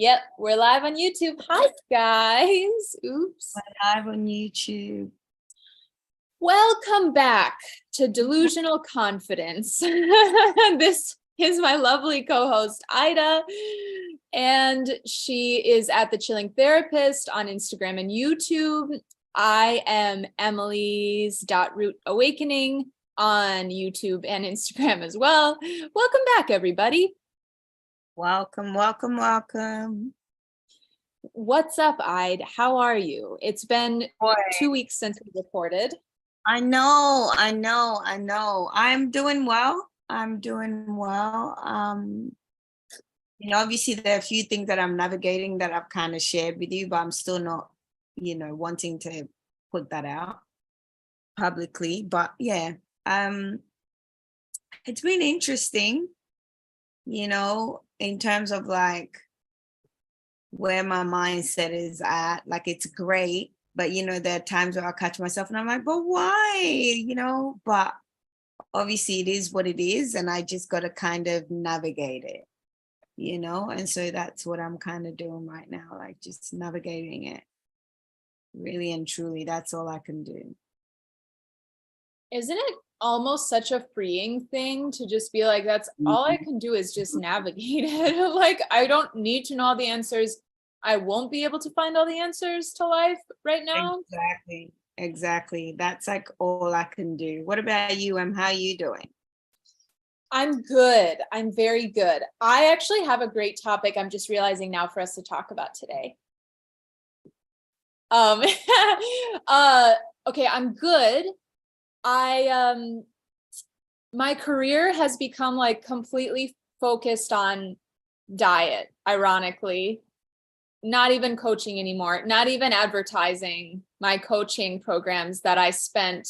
Yep, we're live on YouTube. Hi, guys. Oops. We're live on YouTube. Welcome back to Delusional Confidence. This is my lovely co-host, Ida, and she is at The Chilling Therapist on Instagram and YouTube. I am Emily's Root Awakening on YouTube and Instagram as well. Welcome back, everybody. Welcome, welcome, welcome. What's up, Ide? How are you? It's been 2 weeks since we recorded. I know. I'm doing well. Obviously there are a few things that I'm navigating that I've kind of shared with you, but I'm still not, wanting to put that out publicly. But yeah, it's been interesting, in terms of like where my mindset is at. Like, it's great, but there are times where I catch myself and I'm like, but why? But obviously it is what it is, and I just got to kind of navigate it, and so that's what I'm kind of doing right now, like just navigating it. Really and truly, that's all I can do. Isn't it almost such a freeing thing to just be like, that's all I can do is just navigate it? Like, I don't need to know all the answers. I won't be able to find all the answers to life right now. Exactly. That's like all I can do. What about you, How are you doing? I'm good. I'm very good. I actually have a great topic I'm just realizing now for us to talk about today. Okay, I'm good. My career has become like completely focused on diet, ironically. Not even coaching anymore, not even advertising my coaching programs that I spent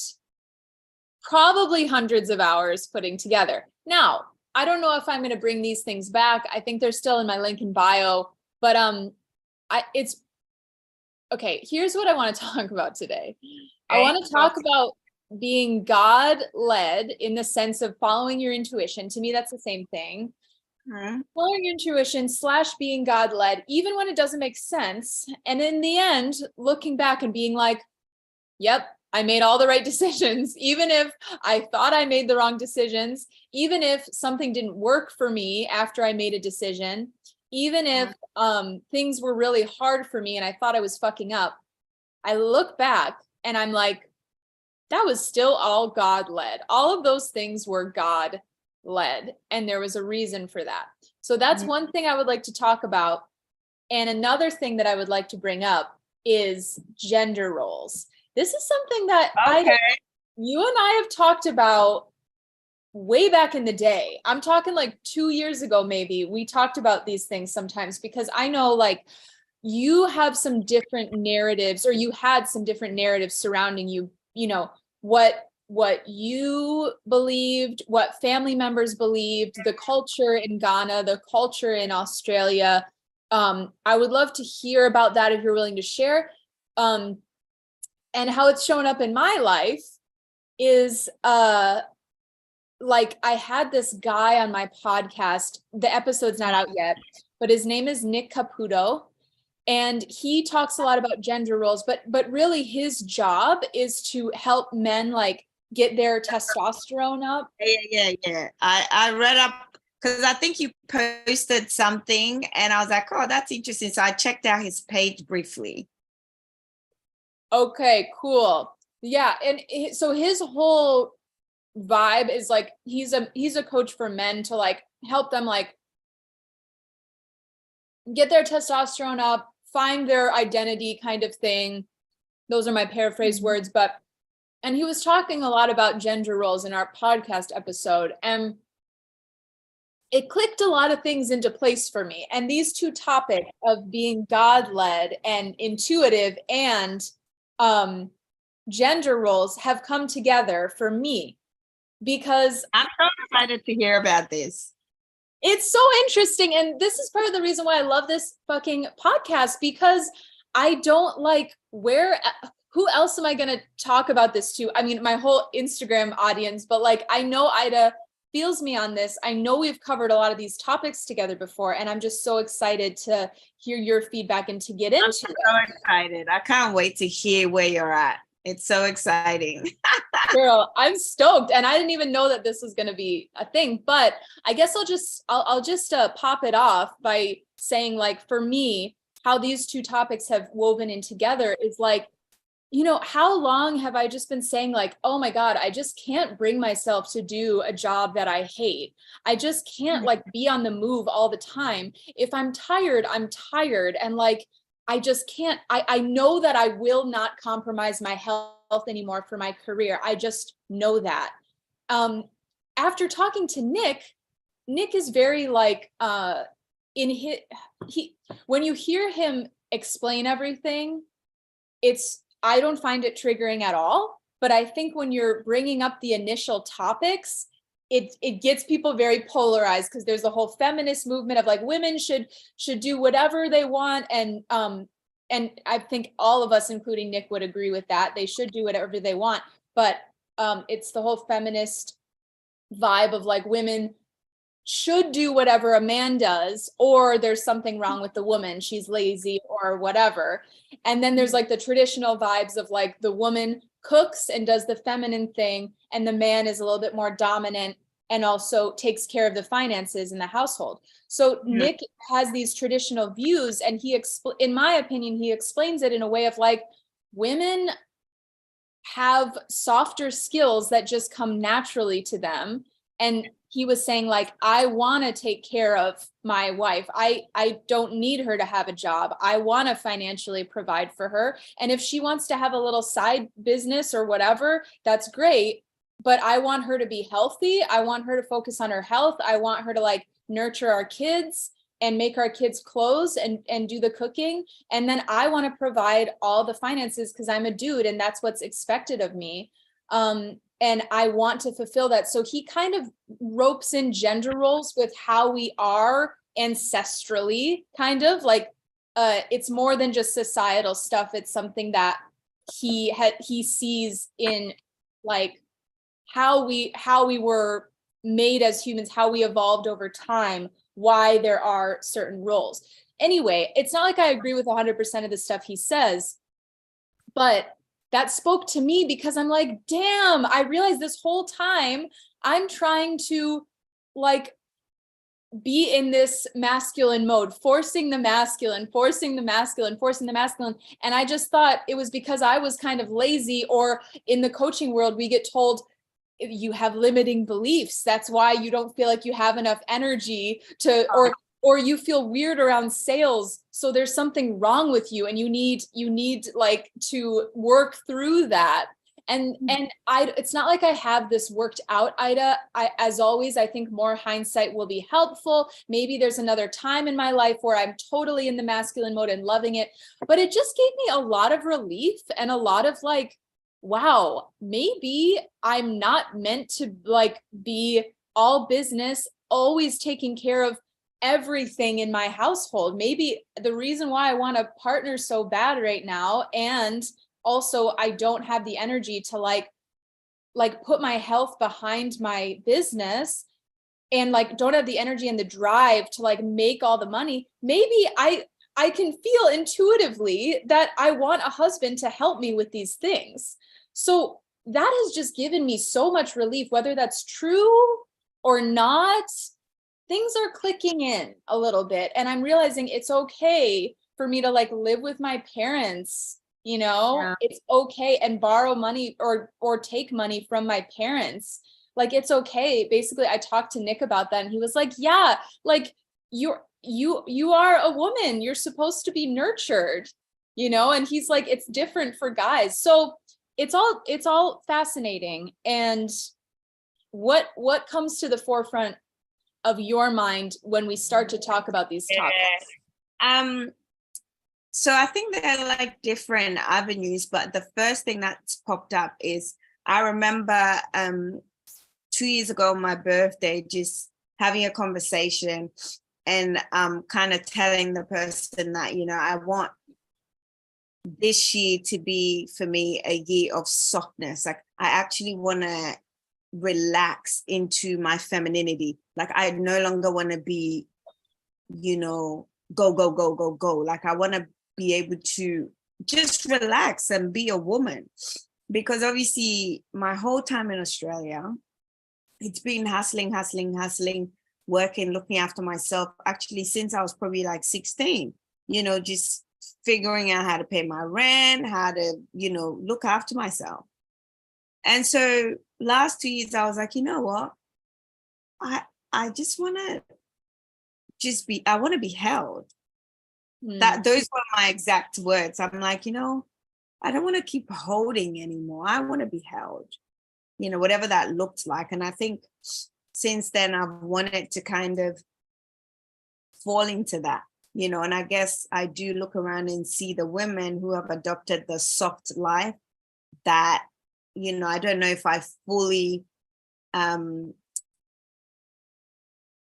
probably hundreds of hours putting together. Now, I don't know if I'm going to bring these things back. I think they're still in my link in bio, but okay, here's what I want to talk about today. I want to talk about being God-led in the sense of following your intuition. To me, that's the same thing. Following your intuition / being God-led, even when it doesn't make sense. And in the end, looking back and being like, yep, I made all the right decisions. Even if I thought I made the wrong decisions, even if something didn't work for me after I made a decision, even if things were really hard for me and I thought I was fucking up, I look back and I'm like, that was still all God-led. All of those things were God-led, and there was a reason for that. So that's one thing I would like to talk about. And another thing that I would like to bring up is gender roles. This is something that you and I have talked about way back in the day. I'm talking like 2 years ago, maybe. We talked about these things sometimes because I know like you have some different narratives, or you had some different narratives surrounding you, what you believed, what family members believed, the culture in Ghana, the culture in Australia. I would love to hear about that if you're willing to share. And how it's shown up in my life is like I had this guy on my podcast. The episode's not out yet, but his name is Nick Caputo. And he talks a lot about gender roles, but really his job is to help men like get their testosterone up. Yeah. I read up because I think you posted something and I was like, oh, that's interesting. So I checked out his page briefly. Okay, cool. Yeah. And so his whole vibe is like, he's a coach for men to like help them like get their testosterone up, find their identity kind of thing. Those are my paraphrase words, and he was talking a lot about gender roles in our podcast episode, and it clicked a lot of things into place for me. And these two topics of being God-led and intuitive and gender roles have come together for me because I'm so excited to hear about this. It's so interesting. And this is part of the reason why I love this fucking podcast, because I don't like who else am I going to talk about this to? I mean, my whole Instagram audience, but like, I know Ida feels me on this. I know we've covered a lot of these topics together before, and I'm just so excited to hear your feedback and to get into I'm so excited. I can't wait to hear where you're at. It's so exciting. Girl, I'm stoked. And I didn't even know that this was going to be a thing, but I guess I'll just pop it off by saying, like, for me, how these two topics have woven in together is like, you know, how long have I just been saying, like, oh my God, I just can't bring myself to do a job that I hate. I just can't like be on the move all the time. If I'm tired, I'm tired. And like, I just can't, I know that I will not compromise my health anymore for my career. I just know that. After talking to Nick is very like, in he when you hear him explain everything, I don't find it triggering at all. But I think when you're bringing up the initial topics, it gets people very polarized, because there's the whole feminist movement of like women should do whatever they want, and I think all of us, including Nick, would agree with that. They should do whatever they want, but it's the whole feminist vibe of like women should do whatever a man does, or there's something wrong with the woman, she's lazy or whatever. And then there's like the traditional vibes of like the woman cooks and does the feminine thing, and the man is a little bit more dominant and also takes care of the finances in the household. So Nick has these traditional views, and in my opinion, he explains it in a way of like, women have softer skills that just come naturally to them. And he was saying like, I want to take care of my wife. I don't need her to have a job. I want to financially provide for her. And if she wants to have a little side business or whatever, that's great. But I want her to be healthy. I want her to focus on her health. I want her to like nurture our kids and make our kids clothes and do the cooking. And then I want to provide all the finances because I'm a dude and that's what's expected of me. And I want to fulfill that. So he kind of ropes in gender roles with how we are ancestrally, kind of like it's more than just societal stuff. It's something that he sees in like how we were made as humans, how we evolved over time, why there are certain roles. Anyway, it's not like I agree with 100% of the stuff he says, but that spoke to me because I'm like, damn, I realized this whole time I'm trying to like be in this masculine mode, forcing the masculine. And I just thought it was because I was kind of lazy, or in the coaching world, we get told you have limiting beliefs. That's why you don't feel like you have enough energy to, or you feel weird around sales. So there's something wrong with you and you need like to work through that. And it's not like I have this worked out, Ida. As always, I think more hindsight will be helpful. Maybe there's another time in my life where I'm totally in the masculine mode and loving it. But it just gave me a lot of relief and a lot of like, wow, maybe I'm not meant to like be all business, always taking care of everything in my household. Maybe the reason why I want a partner so bad right now, and also I don't have the energy to like put my health behind my business, and like don't have the energy and the drive to like make all the money. Maybe I can feel intuitively that I want a husband to help me with these things. So that has just given me so much relief, whether that's true or not. Things are clicking in a little bit, and I'm realizing it's okay for me to like live with my parents, you know. Yeah. It's okay, and borrow money or take money from my parents. Like it's okay. Basically, I talked to Nick about that and he was like, yeah, like you are a woman, you're supposed to be nurtured, you know. And he's like, it's different for guys. So it's all fascinating. And what comes to the forefront of your mind when we start to talk about these topics? So I think they're like different avenues, but the first thing that's popped up is I remember 2 years ago, my birthday, just having a conversation and kind of telling the person that, you know, I want this year to be for me a year of softness. Like I actually want to relax into my femininity. Like I no longer want to be, go, go, go, go, go. Like I want to be able to just relax and be a woman. Because obviously my whole time in Australia, it's been hustling, hustling, hustling, working, looking after myself. Actually, since I was probably like 16, just figuring out how to pay my rent, how to, look after myself. And so last 2 years, I was like, you know what? I just want to I want to be held. Those were my exact words. I'm like, I don't want to keep holding anymore. I want to be held, whatever that looked like. And I think since then I've wanted to kind of fall into that, and I guess I do look around and see the women who have adopted the soft life that, I don't know if I fully,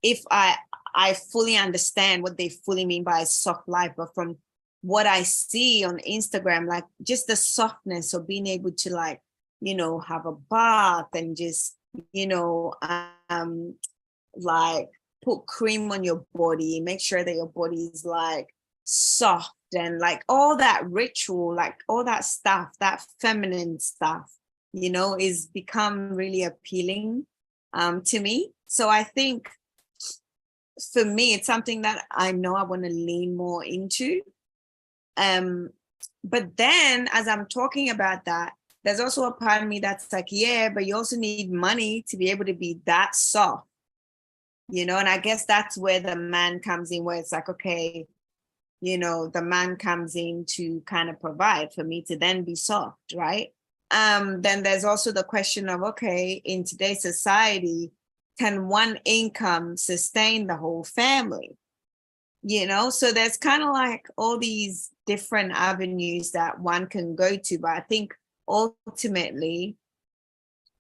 if I fully understand what they fully mean by soft life, but from what I see on Instagram, like just the softness of being able to like, have a bath and just, like put cream on your body, make sure that your body is like soft and like all that ritual, like all that stuff, that feminine stuff, is become really appealing to me. So I think for me, it's something that I know I want to lean more into. But then as I'm talking about that, there's also a part of me that's like, yeah, but you also need money to be able to be that soft, and I guess that's where the man comes in, where it's like, okay, the man comes in to kind of provide for me to then be soft, right? Then there's also the question of, okay, in today's society, can one income sustain the whole family? So there's kind of like all these different avenues that one can go to. But I think ultimately,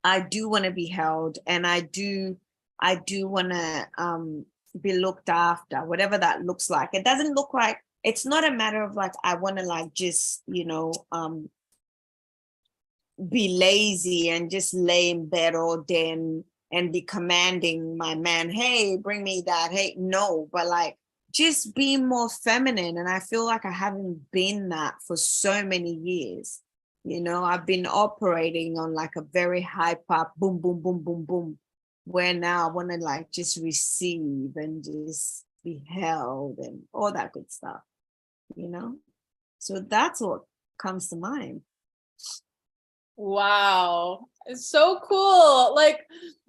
I do want to be held, and I do want to be looked after, whatever that looks like. It doesn't look like, it's not a matter of like, I want to like just, be lazy and just lay in bed all day and be commanding my man, hey, bring me that. Hey, no, but like just being more feminine. And I feel like I haven't been that for so many years. I've been operating on like a very hyper boom, boom, boom, boom, boom, where now I want to like just receive and just be held and all that good stuff, So that's what comes to mind. Wow. It's so cool. Like,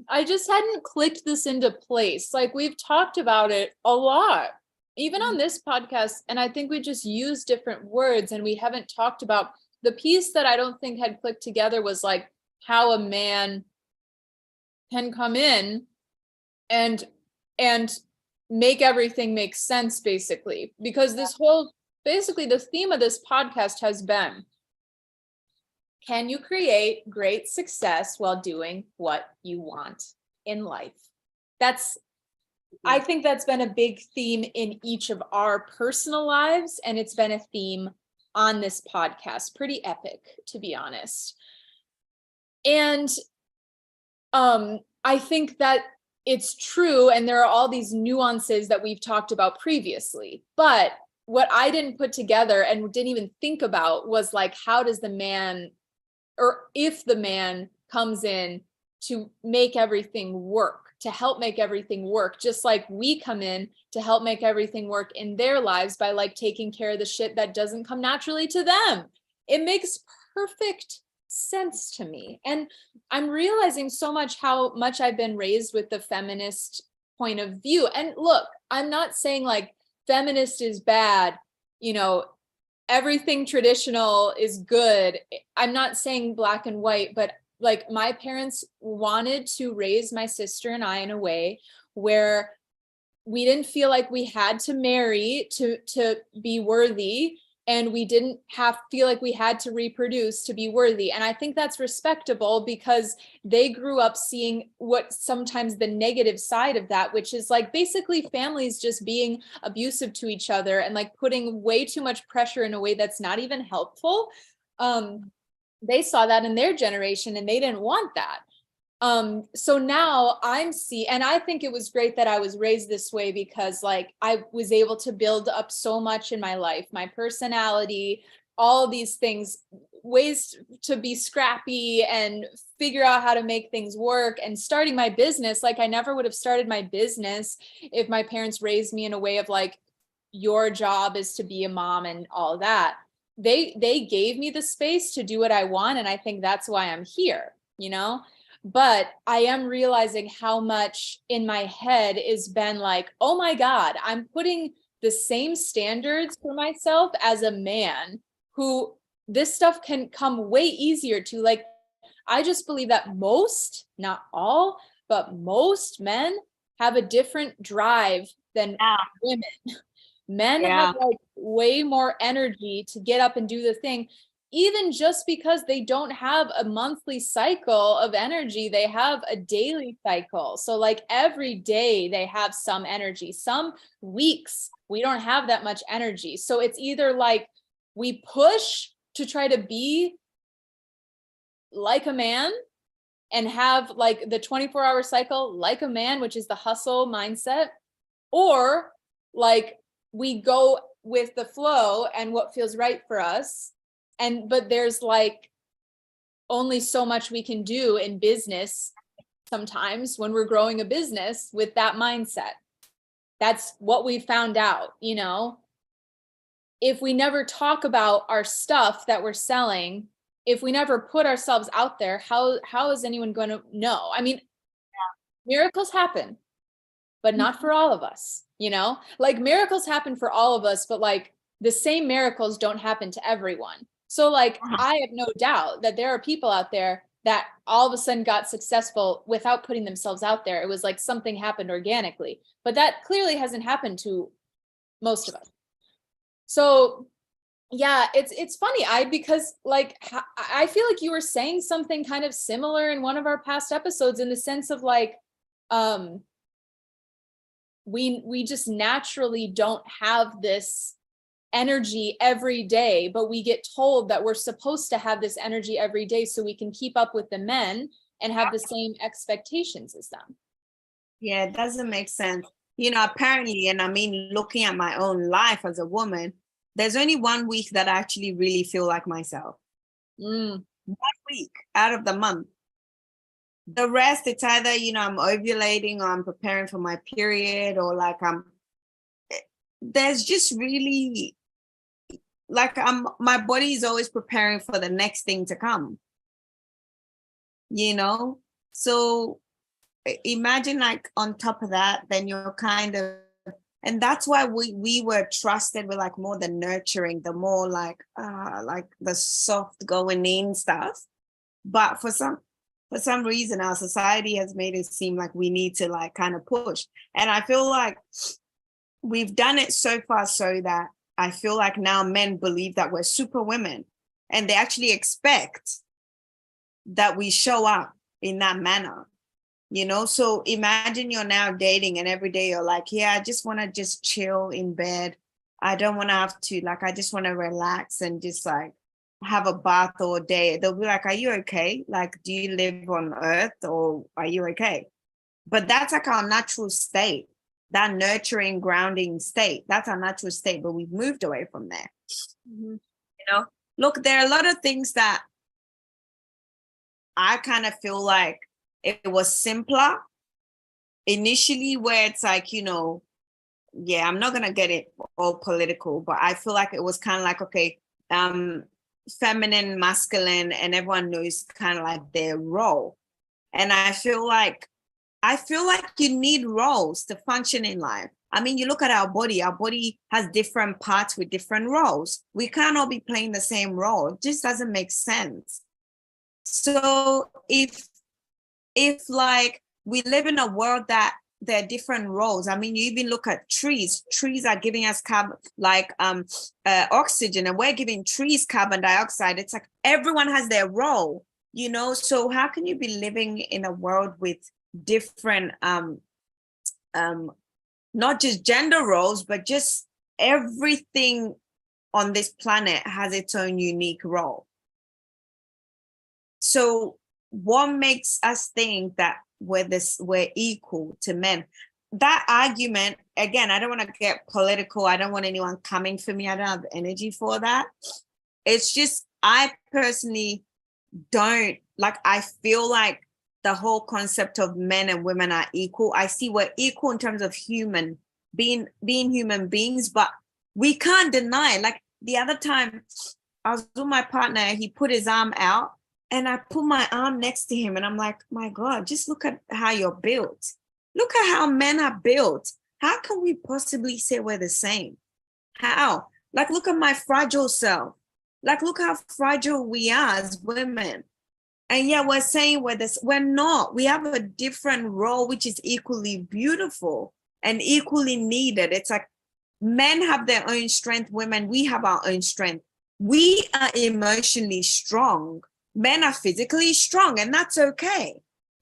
I just hadn't clicked this into place. Like, we've talked about it a lot, even on this podcast. And I think we just use different words, and we haven't talked about the piece that I don't think had clicked together was like how a man can come in and make everything make sense, basically. Because basically the theme of this podcast has been, can you create great success while doing what you want in life? I think that's been a big theme in each of our personal lives, and it's been a theme on this podcast. Pretty epic, to be honest. And I think that it's true, and there are all these nuances that we've talked about previously. But what I didn't put together and didn't even think about was like, how does the man, or if the man comes in to make everything work, to help make everything work, just like we come in to help make everything work in their lives by like taking care of the shit that doesn't come naturally to them. It makes perfect sense to me. And I'm realizing so much how much I've been raised with the feminist point of view. And look, I'm not saying like feminist is bad, everything traditional is good. I'm not saying black and white, but like my parents wanted to raise my sister and I in a way where we didn't feel like we had to marry to be worthy, and we didn't feel like we had to reproduce to be worthy. And I think that's respectable, because they grew up seeing what sometimes the negative side of that, which is like basically families just being abusive to each other and like putting way too much pressure in a way that's not even helpful. They saw that in their generation and they didn't want that. So now and I think it was great that I was raised this way, because like I was able to build up so much in my life, my personality, all these things, ways to be scrappy and figure out how to make things work, and starting my business. Like I never would have started my business if my parents raised me in a way of like, your job is to be a mom and all that. They gave me the space to do what I want, and I think that's why I'm here, you know? But I am realizing how much in my head is been like, oh my God, I'm putting the same standards for myself as a man who this stuff can come way easier to. Like, I just believe that most, not all, but most men have a different drive than women. Men have like way more energy to get up and do the thing, even just because they don't have a monthly cycle of energy. They have a daily cycle. So like every day they have some energy. Some weeks we don't have that much energy. So it's either like we push to try to be like a man and have like the 24-hour cycle like a man, which is the hustle mindset, or like we go with the flow and what feels right for us. But there's like only so much we can do in business sometimes when we're growing a business with that mindset. That's what we found out, you know. If we never talk about our stuff that we're selling, if we never put ourselves out there, how is anyone going to know? I mean, miracles happen, but not for all of us, you know? Like miracles happen for all of us, but like the same miracles don't happen to everyone. So like I have no doubt that there are people out there that all of a sudden got successful without putting themselves out there. It was like something happened organically, but that clearly hasn't happened to most of us. So yeah, it's funny. Because like I feel like you were saying something kind of similar in one of our past episodes, in the sense of like, we just naturally don't have this energy every day, but we get told that we're supposed to have this energy every day so we can keep up with the men and have the same expectations as them. Yeah, it doesn't make sense. You know, apparently, and I mean, looking at my own life as a woman, there's only 1 week that I actually really feel like myself. 1 week out of the month. The rest, it's either, you know, I'm ovulating or I'm preparing for my period, or like there's just really like my body is always preparing for the next thing to come, you know? So imagine like on top of that, then you're kind of, and that's why we were trusted with like more the nurturing, the more like the soft going in stuff. But for some reason, our society has made it seem like we need to like kind of push. And I feel like we've done it so far so that I feel like now men believe that we're super women, and they actually expect that we show up in that manner, you know? So imagine you're now dating and every day you're like, yeah, I just want to just chill in bed. I don't want to have to, like, I just want to relax and just like have a bath all day. They'll be like, are you okay? Like, do you live on earth or are you okay? But that's like our natural state, that nurturing, grounding state. That's our natural state, but we've moved away from there. You know, look, there are a lot of things that I kind of feel like it was simpler initially, where it's like, you know, yeah, I'm not going to get it all political, but I feel like it was kind of like, okay, feminine, masculine, and everyone knows kind of like their role. And I feel like you need roles to function in life. I mean, you look at our body has different parts with different roles. We can't all be playing the same role. It just doesn't make sense. So if like we live in a world that there are different roles. I mean, you even look at trees. Trees are giving us oxygen, and we're giving trees carbon dioxide. It's like everyone has their role, you know? So how can you be living in a world with different not just gender roles, but just everything on this planet has its own unique role? So what makes us think that we're equal to men? That argument, again, I don't want to get political. I don't want anyone coming for me. I don't have energy for that. It's just, I personally don't like, I feel like the whole concept of men and women are equal. I see we're equal in terms of being human beings, but we can't deny, like the other time I was with my partner, he put his arm out and I put my arm next to him and I'm like, my God, just look at how you're built. Look at how men are built. How can we possibly say we're the same? How? Like, look at my fragile self. Like, look how fragile we are as women. And yeah, we're saying we're not. We have a different role, which is equally beautiful and equally needed. It's like men have their own strength, women, we have our own strength. We are emotionally strong. Men are physically strong, and that's okay.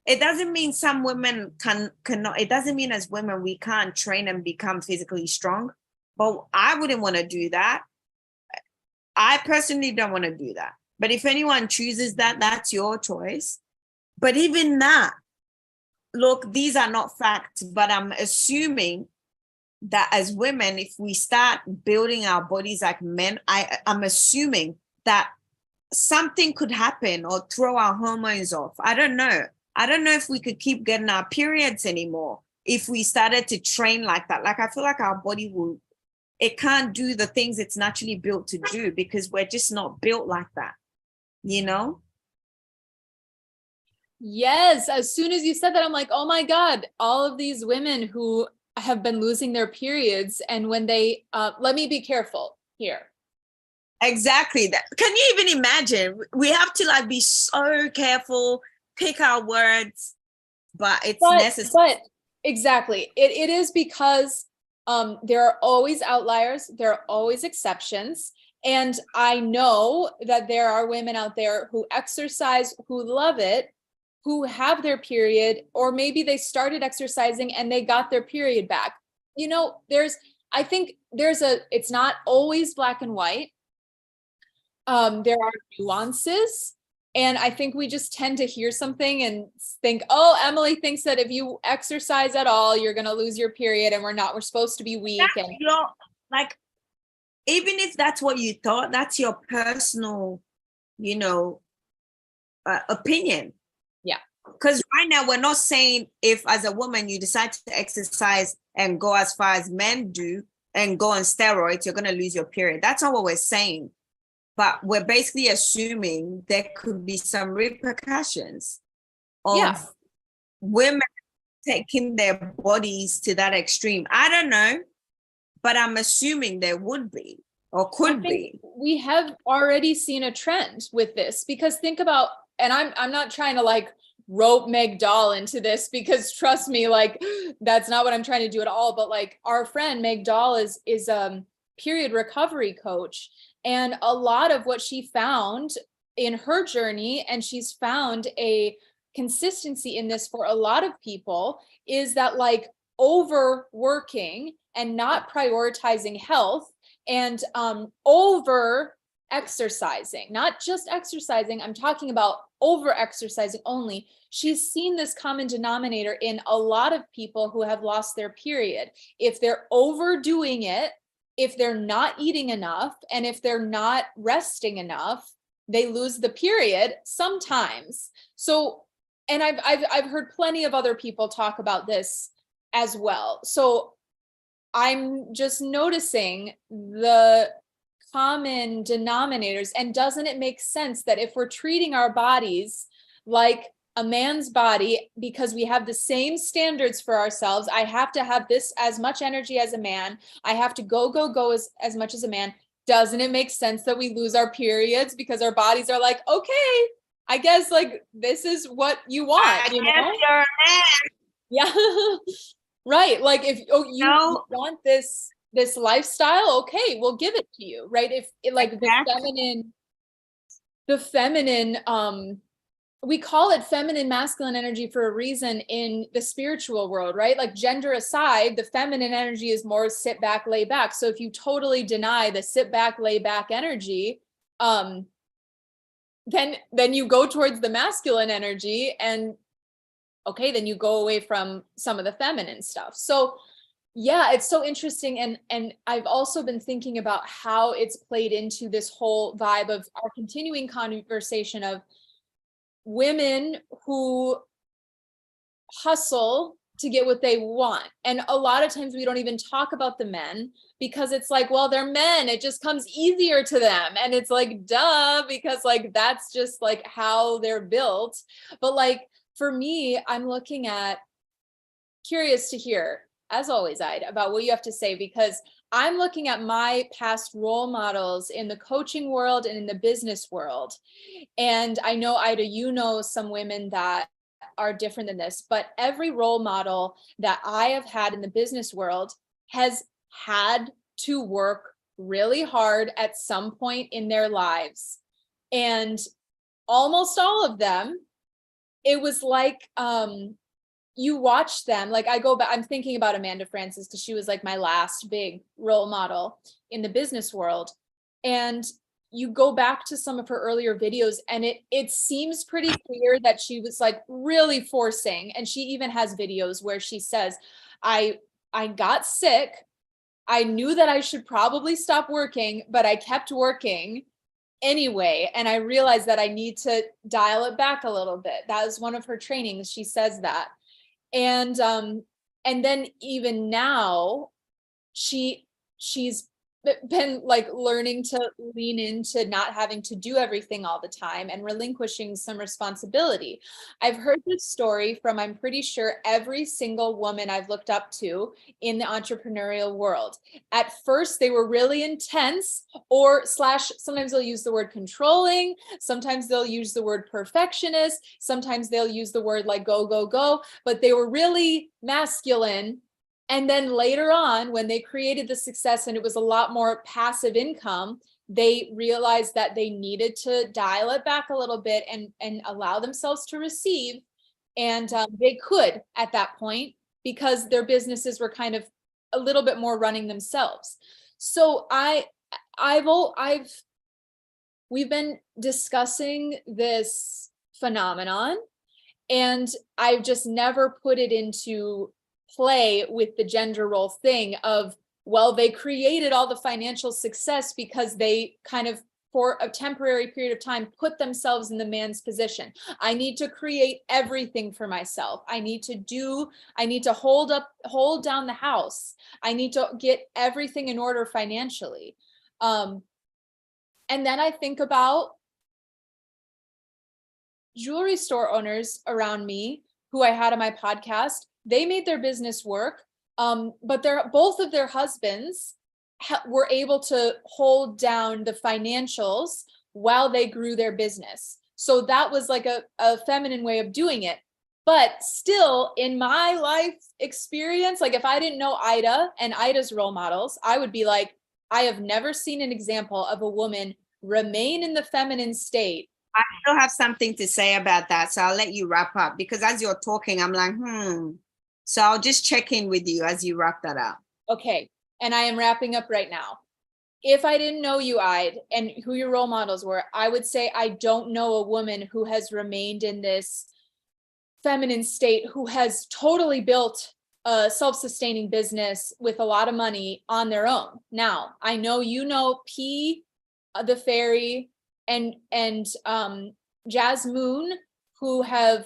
It doesn't mean some women cannot. It doesn't mean as women we can't train and become physically strong. But I wouldn't want to do that. I personally don't want to do that. But if anyone chooses that, that's your choice. But even that, look, these are not facts, but I'm assuming that as women, if we start building our bodies like men, I'm assuming that something could happen or throw our hormones off. I don't know. I don't know if we could keep getting our periods anymore if we started to train like that. Like, I feel like our body it can't do the things it's naturally built to do because we're just not built like that, you know? Yes. As soon as you said that, I'm like, oh my God, all of these women who have been losing their periods. And when they, let me be careful here. Exactly. That. Can you even imagine? We have to like be so careful, pick our words, but it's necessary. But exactly. It is because there are always outliers. There are always exceptions. And I know that there are women out there who exercise, who love it, who have their period, or maybe they started exercising and they got their period back. You know, I think it's not always black and white. There are nuances. And I think we just tend to hear something and think, oh, Emily thinks that if you exercise at all, you're going to lose your period and we're supposed to be weak. And like, even if that's what you thought, that's your personal, opinion. Yeah. Because right now we're not saying if as a woman you decide to exercise and go as far as men do and go on steroids, you're going to lose your period. That's not what we're saying. But we're basically assuming there could be some repercussions of women taking their bodies to that extreme. I don't know, but I'm assuming there would be or could be. We have already seen a trend with this because think about, and I'm not trying to like rope Meg Dahl into this because trust me, like that's not what I'm trying to do at all. But like our friend Meg Dahl is a period recovery coach. And a lot of what she found in her journey, and she's found a consistency in this for a lot of people, is that like overworking and not prioritizing health and over exercising, not just exercising, I'm talking about over exercising only. She's seen this common denominator in a lot of people who have lost their period. If they're overdoing it, if they're not eating enough, and if they're not resting enough, they lose the period sometimes. So, and I've heard plenty of other people talk about this as well. So I'm just noticing the common denominators. And doesn't it make sense that if we're treating our bodies like a man's body, because we have the same standards for ourselves, I have to have this as much energy as a man, I have to go as much as a man, doesn't it make sense that we lose our periods because our bodies are like, okay, I guess like this is what you want, you know? You're a man. Yeah. Right. Like if you want this lifestyle, okay, we'll give it to you, right? If like exactly. the feminine, we call it feminine masculine energy for a reason in the spiritual world, right? Like gender aside, the feminine energy is more sit back, lay back. So if you totally deny the sit back, lay back energy, then you go towards the masculine energy, and okay, then you go away from some of the feminine stuff. So yeah, it's so interesting. And I've also been thinking about how it's played into this whole vibe of our continuing conversation of women who hustle to get what they want. And a lot of times we don't even talk about the men because it's like, well, they're men. It just comes easier to them. And it's like, duh, because like, that's just like how they're built. But like, for me, I'm looking at, curious to hear, as always, Ida, about what you have to say, because I'm looking at my past role models in the coaching world and in the business world. And I know, Ida, you know some women that are different than this, but every role model that I have had in the business world has had to work really hard at some point in their lives. And almost all of them, it was like, you watch them, like I go back, I'm thinking about Amanda Francis because she was like my last big role model in the business world. And you go back to some of her earlier videos and it seems pretty clear that she was like really forcing. And she even has videos where she says, I got sick. I knew that I should probably stop working, but I kept working anyway. And I realized that I need to dial it back a little bit. That was one of her trainings. She says that. And then even now she's been like learning to lean into not having to do everything all the time and relinquishing some responsibility. I've heard this story from, I'm pretty sure, every single woman I've looked up to in the entrepreneurial world. At first, they were really intense, or slash, sometimes they'll use the word controlling, sometimes they'll use the word perfectionist, sometimes they'll use the word like go, go, go, but they were really masculine. And then later on, when they created the success and it was a lot more passive income, they realized that they needed to dial it back a little bit and allow themselves to receive. And they could at that point because their businesses were kind of a little bit more running themselves. So we've been discussing this phenomenon, and I've just never put it into play with the gender role thing of, well, they created all the financial success because they kind of, for a temporary period of time, put themselves in the man's position. I need to create everything for myself. I need to hold down the house. I need to get everything in order financially. And then I think about jewelry store owners around me who I had on my podcast. They made their business work, but both of their husbands were able to hold down the financials while they grew their business. So that was like a feminine way of doing it. But still, in my life experience, like if I didn't know Ida and Ida's role models, I would be like, I have never seen an example of a woman remain in the feminine state. I still have something to say about that, so I'll let you wrap up, because as you're talking, I'm like, So I'll just check in with you as you wrap that up. Okay. And I am wrapping up right now. If I didn't know you, Ide, and who your role models were, I would say I don't know a woman who has remained in this feminine state, who has totally built a self-sustaining business with a lot of money on their own. Now, I know you know P, the fairy, and Jazz Moon, who have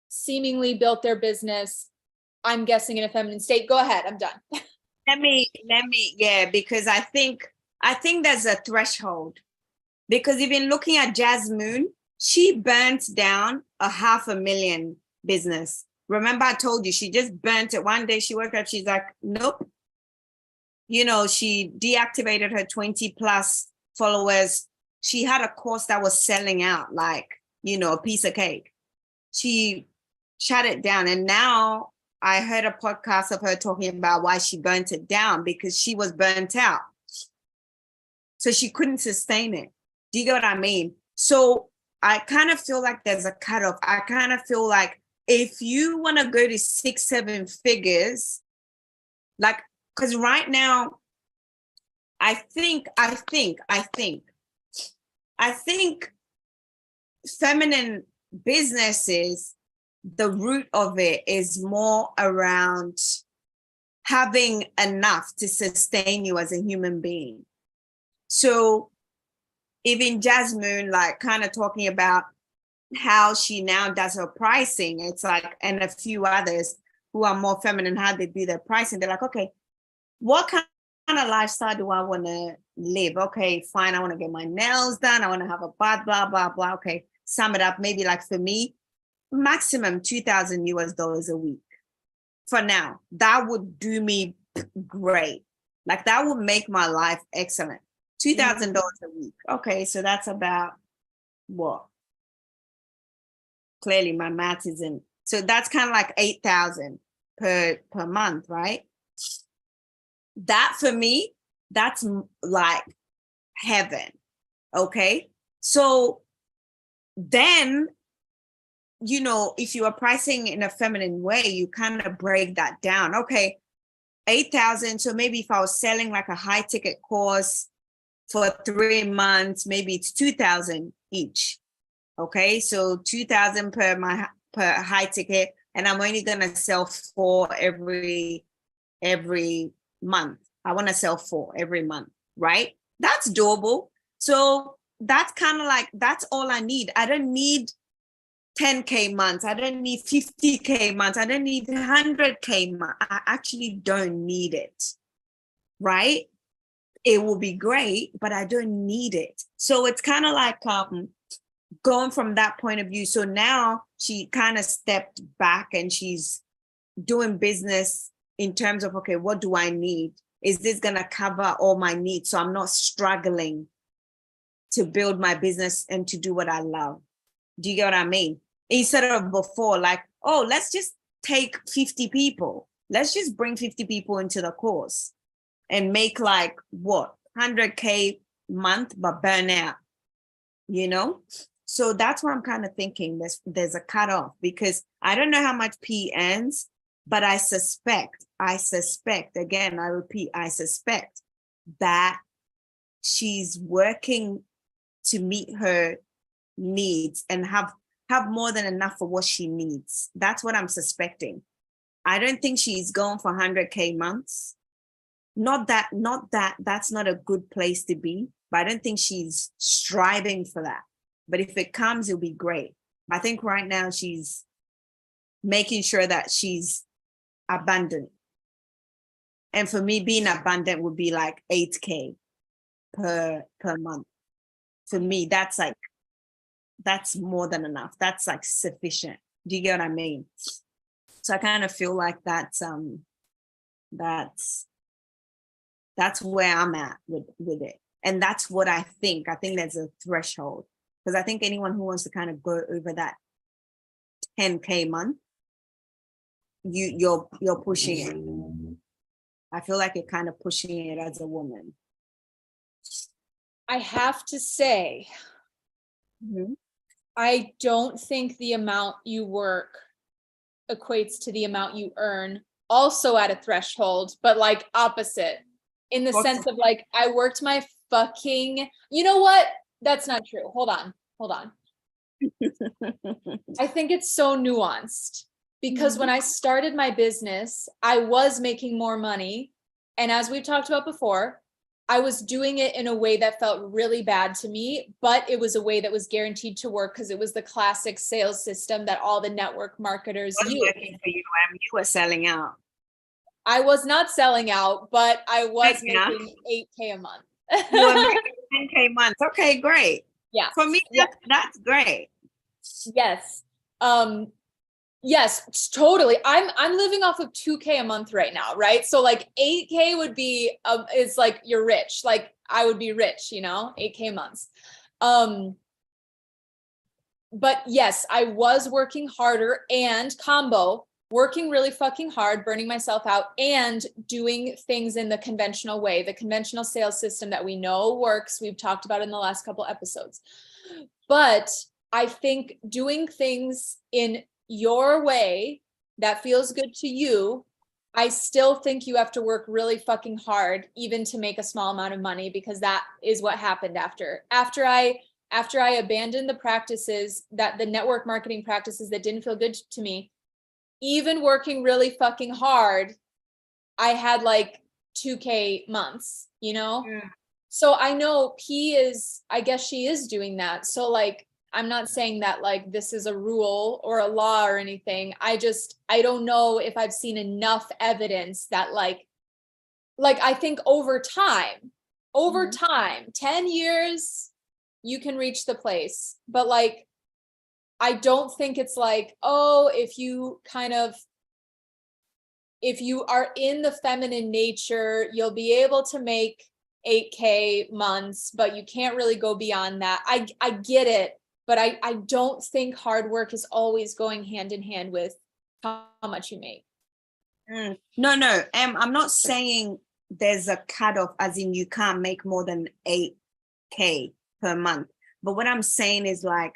seemingly built their business, I'm guessing, in a feminine state. Go ahead, I'm done. Let me, yeah, because I think there's a threshold. Because even looking at Jazz Moon, she burnt down $500,000 business. Remember, I told you she just burnt it. One day she woke up, she's like, nope. You know, she deactivated her 20 plus followers. She had a course that was selling out like, you know, a piece of cake. She shut it down. And now I heard a podcast of her talking about why she burnt it down, because she was burnt out. So she couldn't sustain it. Do you get what I mean? So I kind of feel like there's a cutoff. I kind of feel like if you want to go to 6-7 figures, like, because right now, I think feminine businesses, the root of it is more around having enough to sustain you as a human being. So even Jasmine, like kind of talking about how she now does her pricing, it's like, and a few others who are more feminine, how they do their pricing. They're like, okay, what kind of lifestyle do I want to live? Okay, fine. I want to get my nails done. I want to have a bath, blah, blah, blah. Okay, sum it up. Maybe like for me, maximum $2,000 a week for now. That would do me great. Like that would make my life excellent. $2,000 a week. Okay, so that's about what? Clearly my math isn't. So that's kind of like 8,000 per month, right? That for me, that's like heaven. Okay. So then, you know, if you are pricing in a feminine way, you kind of break that down. Okay. 8,000. So maybe if I was selling like a high ticket course for 3 months, maybe it's 2,000 each. Okay. So 2,000 per high ticket. And I'm only going to sell 4 every month. I want to sell 4 every month, right? That's doable. So that's kind of like, that's all I need. I don't need 10K months. I don't need 50K months. I don't need 100K months. I actually don't need it, right? It will be great, but I don't need it. So it's kind of like going from that point of view. So now she kind of stepped back and she's doing business in terms of, okay, what do I need? Is this going to cover all my needs? So I'm not struggling to build my business and to do what I love. Do you get what I mean? Instead of before, like, oh, let's just take 50 people. Let's just bring 50 people into the course and make like what, 100K month, but burn out, you know? So that's what I'm kind of thinking. There's a cutoff because I don't know how much P earns, but I suspect, again, I repeat, I suspect that she's working to meet her needs and have more than enough for what she needs. That's what I'm suspecting. I don't think she's going for 100K months. Not that that's not a good place to be, but I don't think she's striving for that. But if it comes, it'll be great. I think right now she's making sure that she's abundant. And for me, being abundant would be like 8K per month. For me, that's more than enough. That's like sufficient. Do you get what I mean? So I kind of feel like that's where I'm at with it. And that's what I think. I think there's a threshold. Because I think anyone who wants to kind of go over that 10K month, you're pushing it. I feel like you're kind of pushing it as a woman. I have to say, I don't think the amount you work equates to the amount you earn, also at a threshold, but like opposite, in the sense of like, I worked my fucking, you know what? That's not true. Hold on. I think it's so nuanced because when I started my business, I was making more money. And as we've talked about before, I was doing it in a way that felt really bad to me, but it was a way that was guaranteed to work because it was the classic sales system that all the network marketers use. Working for you, you were selling out. I was not selling out, but I was making 8K a month. You were making 10K months. Okay, great. Yeah. For me, that's great. Yes. Yes, totally. I'm living off of 2K a month right now, right? So like 8K would be it's like you're rich. Like I would be rich, 8K months. But yes, I was working harder and working really fucking hard, burning myself out and doing things in the conventional way, the conventional sales system that we know works. We've talked about in the last couple episodes. But I think doing things in your way that feels good to you, I still think you have to work really fucking hard even to make a small amount of money, because that is what happened after I after I abandoned the practices, that the network marketing practices that didn't feel good to me, even working really fucking hard, I had like 2K months, you know? Yeah. So I know I guess she is doing that. So like, I'm not saying that like this is a rule or a law or anything. I don't know if I've seen enough evidence that like I think over time, 10 years, you can reach the place. But like, I don't think it's like, oh, if you are in the feminine nature, you'll be able to make 8K months, but you can't really go beyond that. I get it, but I don't think hard work is always going hand in hand with how much you make. No. I'm not saying there's a cutoff, as in you can't make more than 8K per month. But what I'm saying is like,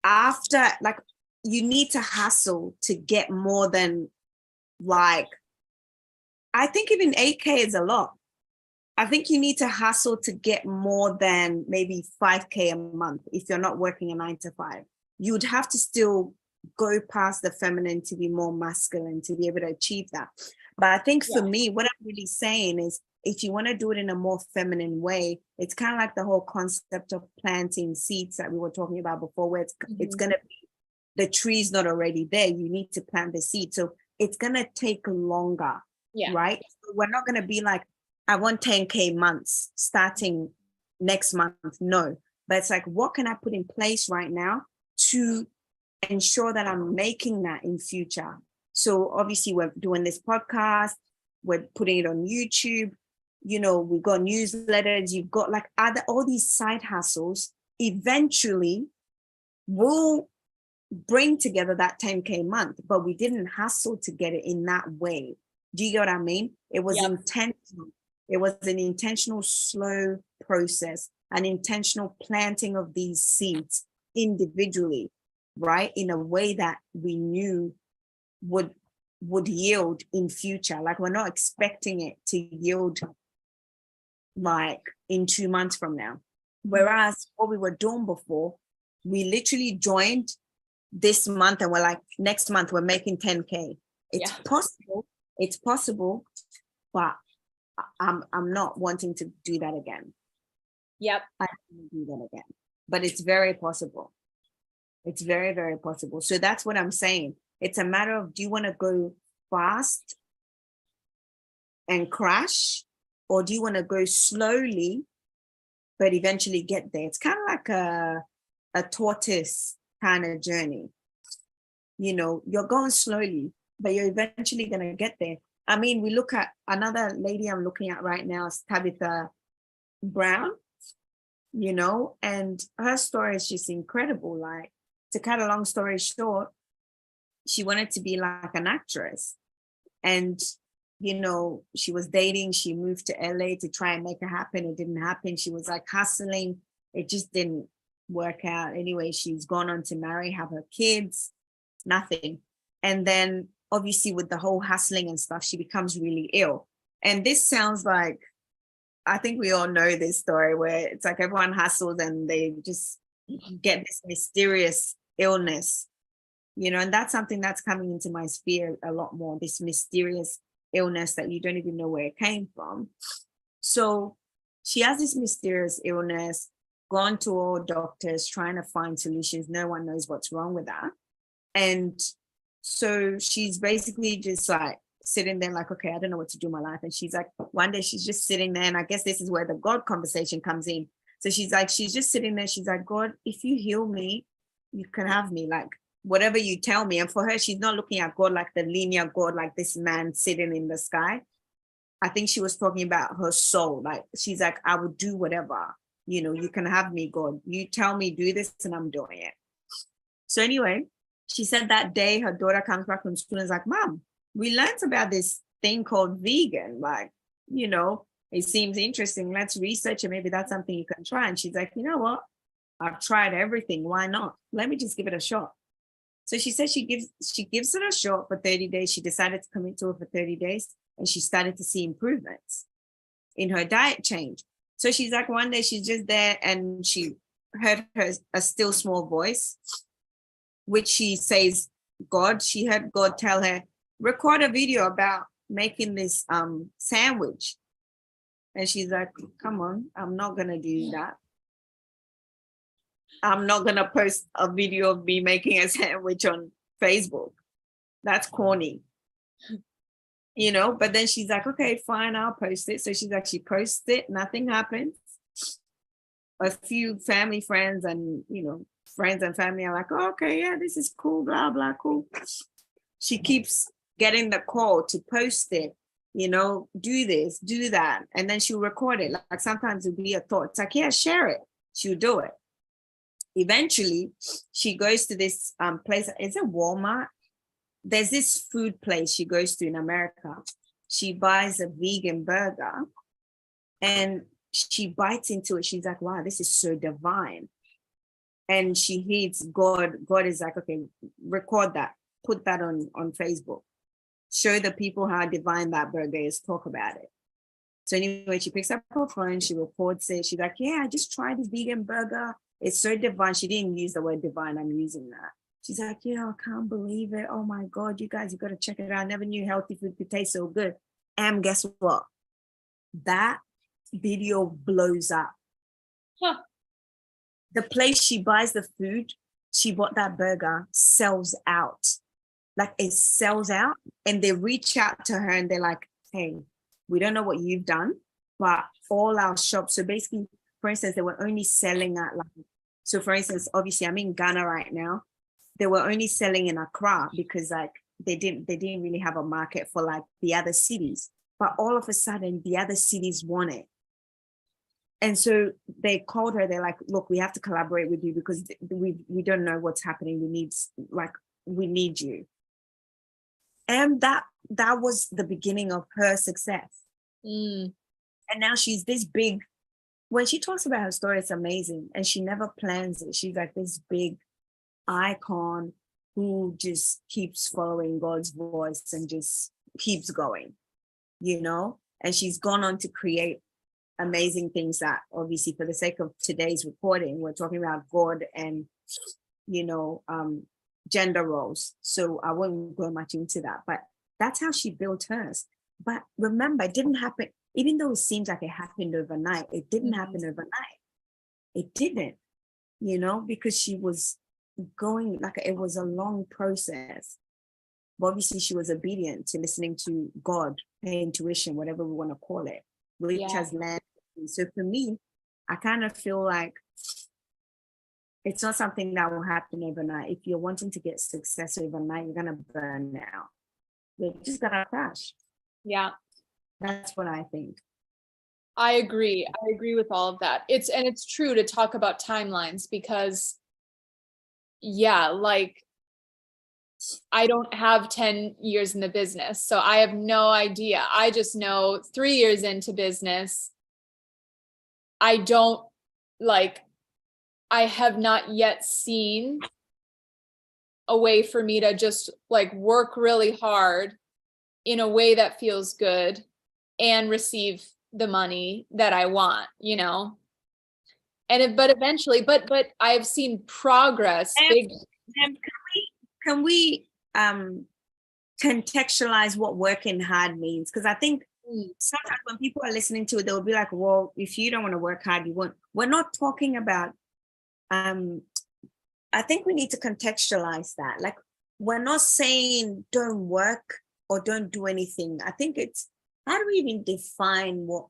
after, like, you need to hustle to get more than, like, I think even 8K is a lot. I think you need to hustle to get more than maybe 5K a month if you're not working a 9 to 5. You would have to still go past the feminine to be more masculine to be able to achieve that. But I think for me, what I'm really saying is, if you want to do it in a more feminine way, it's kind of like the whole concept of planting seeds that we were talking about before, where it's going to be, the tree's not already there. You need to plant the seed. So it's going to take longer, right? So we're not going to be like, I want 10K months starting next month. No, but it's like, what can I put in place right now to ensure that I'm making that in future? So obviously we're doing this podcast, we're putting it on YouTube, you know, we've got newsletters, you've got like all these side hustles. Eventually will bring together that 10K month, but we didn't hustle to get it in that way. Do you get what I mean? It was intentional. It was an intentional, slow process, an intentional planting of these seeds individually, right? In a way that we knew would yield in future. Like, we're not expecting it to yield like in 2 months from now. Whereas what we were doing before, we literally joined this month and we're like, next month we're making 10K. It's possible, but I'm not wanting to do that again. Yep. I don't want to do that again. But it's very possible. It's very, very possible. So that's what I'm saying. It's a matter of, do you want to go fast and crash, or do you want to go slowly but eventually get there? It's kind of like a tortoise kind of journey. You know, you're going slowly, but you're eventually going to get there. I mean, we look at another lady I'm looking at right now, is Tabitha Brown, you know, and her story is just incredible. Like, to cut a long story short, she wanted to be like an actress. And, you know, she was dating, she moved to LA to try and make it happen. It didn't happen. She was like hustling. It just didn't work out. Anyway, she's gone on to marry, have her kids, nothing. And then obviously with the whole hustling and stuff, she becomes really ill. And this sounds like, I think we all know this story where it's like everyone hustles and they just get this mysterious illness, you know, and that's something that's coming into my sphere a lot more, this mysterious illness that you don't even know where it came from. So she has this mysterious illness, gone to all doctors, trying to find solutions. No one knows what's wrong with that. And so she's basically just like sitting there like, okay, I don't know what to do in my life. And she's like, one day she's just sitting there, and I guess this is where the God conversation comes in. So she's just sitting there. She's like, God, if you heal me, you can have me, like whatever you tell me. And for her, she's not looking at God like the linear God, like this man sitting in the sky. I think she was talking about her soul. Like, she's like, I would do whatever, you know, you can have me, God. You tell me do this and I'm doing it. So anyway, she said that day her daughter comes back from school and is like, Mom, we learned about this thing called vegan. Like, you know, it seems interesting. Let's research it. Maybe that's something you can try. And she's like, you know what? I've tried everything. Why not? Let me just give it a shot. So she said she gives it a shot for 30 days. She decided to commit to it for 30 days. And she started to see improvements in her diet change. So she's like, one day she's just there and she heard a still small voice, which she says God. She heard God tell her, record a video about making this sandwich. And she's like, come on, I'm not gonna do that. I'm not gonna post a video of me making a sandwich on Facebook. That's corny. You know, but then she's like, okay, fine, I'll post it. So she's actually posted it, nothing happened. A few family friends and, you know, friends and family are like, oh, okay, yeah, this is cool, blah, blah, cool. She keeps getting the call to post it, you know, do this, do that. And then she'll record it. Like sometimes it'll be a thought. It's like, yeah, share it. She'll do it. Eventually, she goes to this place. Is it Walmart? There's this food place she goes to in America. She buys a vegan burger and she bites into it. She's like, wow, this is so divine. And she hears God. God is like, okay, record that, put that on Facebook. Show the people how divine that burger is, talk about it. So anyway, she picks up her phone, she records it. She's like, yeah, I just tried this vegan burger. It's so divine. She didn't use the word divine. I'm using that. She's like, you know, I can't believe it. Oh my God, you guys, you got to check it out. I never knew healthy food could taste so good. And guess what? That video blows up. Huh. The place she buys the food, she bought that burger, sells out. Like it sells out. And they reach out to her and they're like, hey, we don't know what you've done, but all our shops. So basically, for instance, they were only selling at like, so for instance, obviously I'm in Ghana right now. They were only selling in Accra because like they didn't really have a market for like the other cities. But all of a sudden the other cities want it. And so they called her, they're like, look, we have to collaborate with you because we don't know what's happening. We need you. And that was the beginning of her success. And now she's this big, when she talks about her story, it's amazing. And she never plans it. She's like this big icon who just keeps following God's voice and just keeps going, you know? And she's gone on to create amazing things that obviously for the sake of today's recording, we're talking about God and, you know, gender roles. So I won't go much into that, but that's how she built hers. But remember, it didn't happen, even though it seems like it happened overnight, it didn't happen overnight. It didn't, you know, because she was going, like it was a long process. But obviously she was obedient to listening to God, her intuition, whatever we want to call it, which has led. So for me, I kind of feel like it's not something that will happen overnight. If you're wanting to get success overnight, you're gonna burn out. You're just gonna crash. Yeah. That's what I think. I agree. I agree with all of that. It's true to talk about timelines because like I don't have 10 years in the business, so I have no idea. I just know 3 years into business, I have not yet seen a way for me to just like work really hard in a way that feels good and receive the money that I want, you know? But eventually, but I've seen progress. Can we contextualize what working hard means? Because I think sometimes when people are listening to it, they'll be like, well, if you don't want to work hard, you won't. We're not talking about, I think we need to contextualize that. Like, we're not saying don't work or don't do anything. I think it's, how do we even define what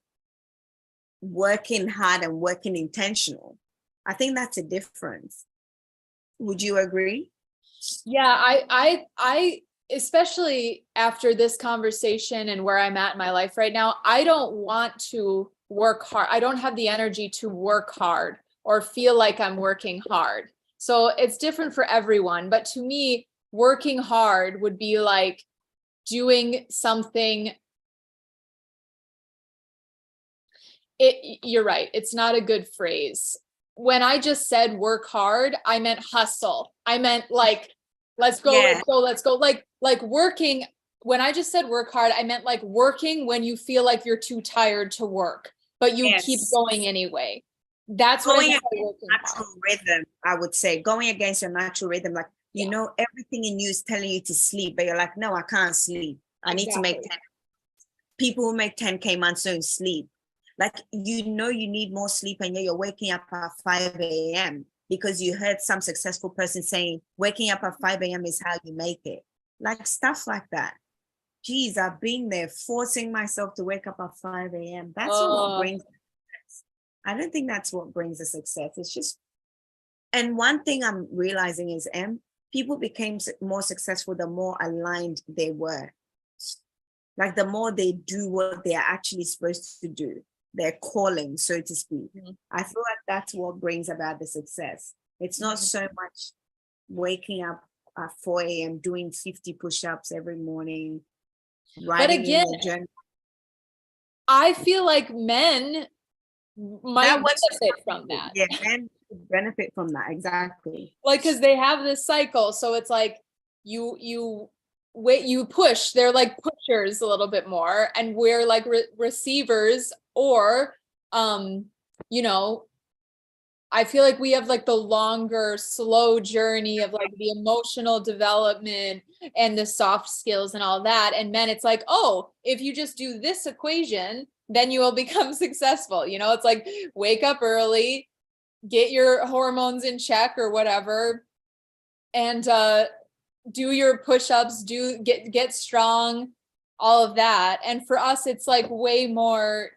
working hard and working intentional? I think that's a difference. Would you agree? Yeah, I especially after this conversation and where I'm at in my life right now, I don't want to work hard. I don't have the energy to work hard or feel like I'm working hard. So it's different for everyone. But to me, working hard would be like doing something. You're right. It's not a good phrase. When I just said work hard, I meant hustle. I meant like, let's go, let's go. Like working, when I just said work hard, I meant like working when you feel like you're too tired to work, but you keep going anyway. That's what I Going guess against natural rhythm, I would say, going against your natural rhythm, like, you know, everything in you is telling you to sleep, but you're like, no, I can't sleep. I need to make 10. People who make 10K months don't sleep. Like, you know, you need more sleep, and you're waking up at 5 a.m. because you heard some successful person saying waking up at 5 a.m. is how you make it. Like, stuff like that. Geez, I've been there, forcing myself to wake up at 5 a.m. That's not what brings success. I don't think that's what brings a success. It's just, and one thing I'm realizing is, people became more successful the more aligned they were. Like, the more they do what they are actually supposed to do, their calling, so to speak. I feel like that's what brings about the success. It's not so much waking up at 4 a.m., doing 50 push-ups every morning, writing in your journal. I feel like men might benefit from that. Yeah, men benefit from that, exactly. Like, because they have this cycle, so it's like you push. They're like pushers a little bit more, and we're like receivers, or you know, I feel like we have like the longer, slow journey of like the emotional development and the soft skills and all that. And men, it's like, oh, if you just do this equation, then you will become successful. You know, it's like wake up early, get your hormones in check or whatever, and do your push-ups, get strong, all of that. And for us, it's like way more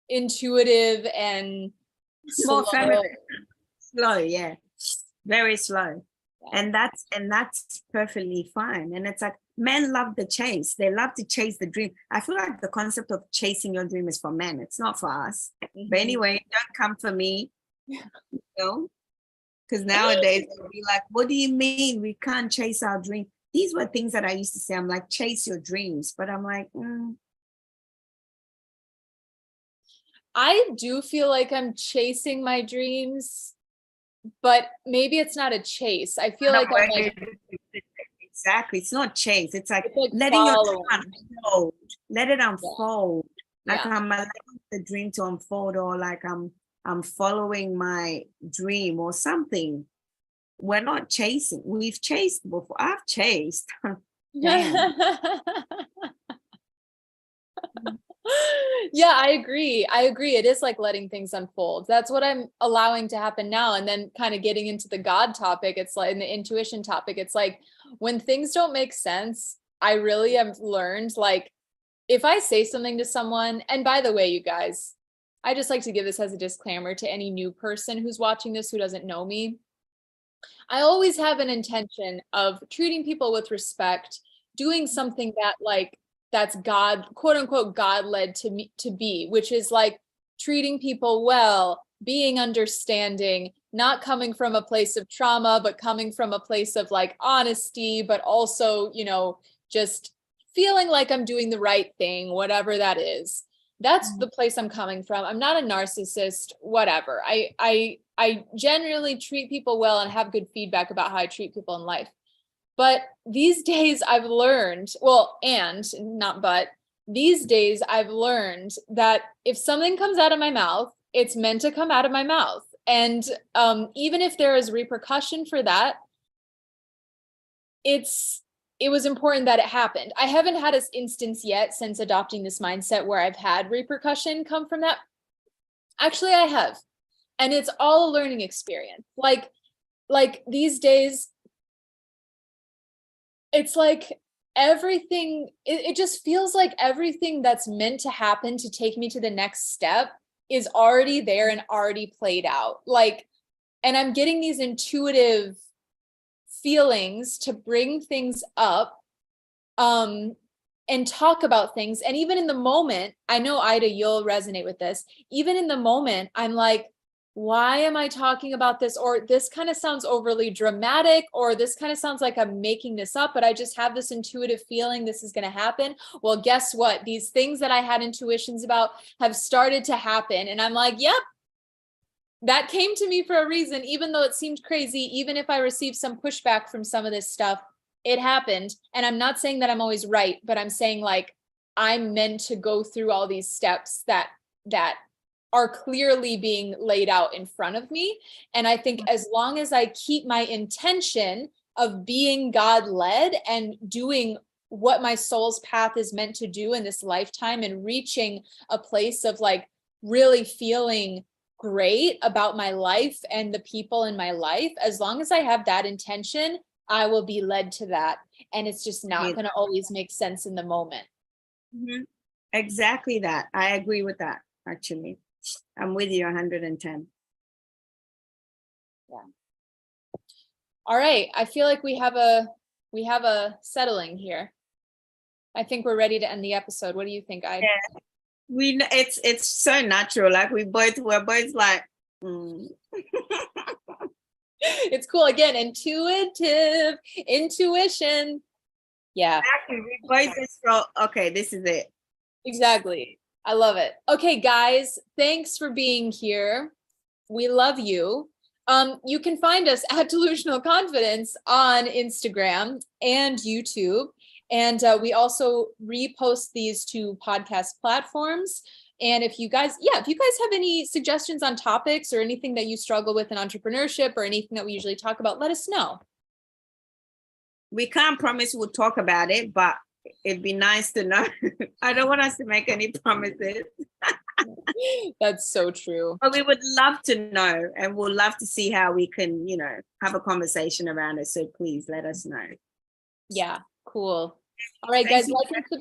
intuitive and more feminine. Slow, yeah, very slow. And that's perfectly fine. And it's like, men love the chase. They love to chase the dream. I feel like the concept of chasing your dream is for men. It's not for us. But anyway, don't come for me, you know, because nowadays they'll be like, what do you mean we can't chase our dream? These were things that I used to say. I'm like, chase your dreams. But I'm like, I do feel like I'm chasing my dreams, but maybe it's not a chase. I feel like I'm like, exactly. It's not chase. It's like letting your dream unfold. Let it unfold. Like, I'm allowing the dream to unfold, or like I'm following my dream or something. We're not chasing. We've chased before. I've chased. Damn. Yeah, I agree. It is like letting things unfold. That's what I'm allowing to happen now. And then kind of getting into the God topic, it's like in the intuition topic, it's like when things don't make sense, I really have learned, like, if I say something to someone, and by the way, you guys, I just like to give this as a disclaimer to any new person who's watching this who doesn't know me. I always have an intention of treating people with respect, doing something that like that's God, quote unquote, God led to me to be, which is like treating people well, being understanding, not coming from a place of trauma, but coming from a place of like honesty, but also, you know, just feeling like I'm doing the right thing, whatever that is. That's the place I'm coming from. I'm not a narcissist, whatever. I generally treat people well and have good feedback about how I treat people in life. But these days I've learned, well, and not but, these days I've learned that if something comes out of my mouth, it's meant to come out of my mouth. And even if there is repercussion for that, it was important that it happened. I haven't had an instance yet since adopting this mindset where I've had repercussion come from that. Actually, I have. And it's all a learning experience. Like these days, it's like everything, it just feels like everything that's meant to happen to take me to the next step is already there and already played out. Like, and I'm getting these intuitive feelings to bring things up and talk about things. And even in the moment, I know, Ida, you'll resonate with this. Even in the moment, I'm like, why am I talking about this? Or this kind of sounds overly dramatic, or this kind of sounds like I'm making this up, but I just have this intuitive feeling this is going to happen. Well, guess what? These things that I had intuitions about have started to happen. And I'm like, yep, that came to me for a reason, even though it seemed crazy, even if I received some pushback from some of this stuff, it happened. And I'm not saying that I'm always right, but I'm saying like, I'm meant to go through all these steps that are clearly being laid out in front of me. And I think as long as I keep my intention of being God-led and doing what my soul's path is meant to do in this lifetime and reaching a place of like really feeling great about my life and the people in my life, as long as I have that intention, I will be led to that. And it's just not going to always make sense in the moment. Mm-hmm. Exactly that. I agree with that, actually. I'm with you 110. Yeah. All right. I feel like we have a settling here. I think we're ready to end the episode. What do you think? Yeah. It's so natural. Like we're both like, It's cool. Again, intuition. Yeah. Exactly. We both just felt, okay, this is it. Exactly. I love it. Okay, guys, thanks for being here. We love you. You can find us at Delusional Confidence on Instagram and YouTube. And we also repost these to podcast platforms. And if you guys have any suggestions on topics or anything that you struggle with in entrepreneurship or anything that we usually talk about, let us know. We can't promise we'll talk about it, but it'd be nice to know. I don't want us to make any promises. That's so true. But we would love to know, and we'll love to see how we can, have a conversation around it. So please let us know. Yeah, cool. All right, guys, like and subscribe.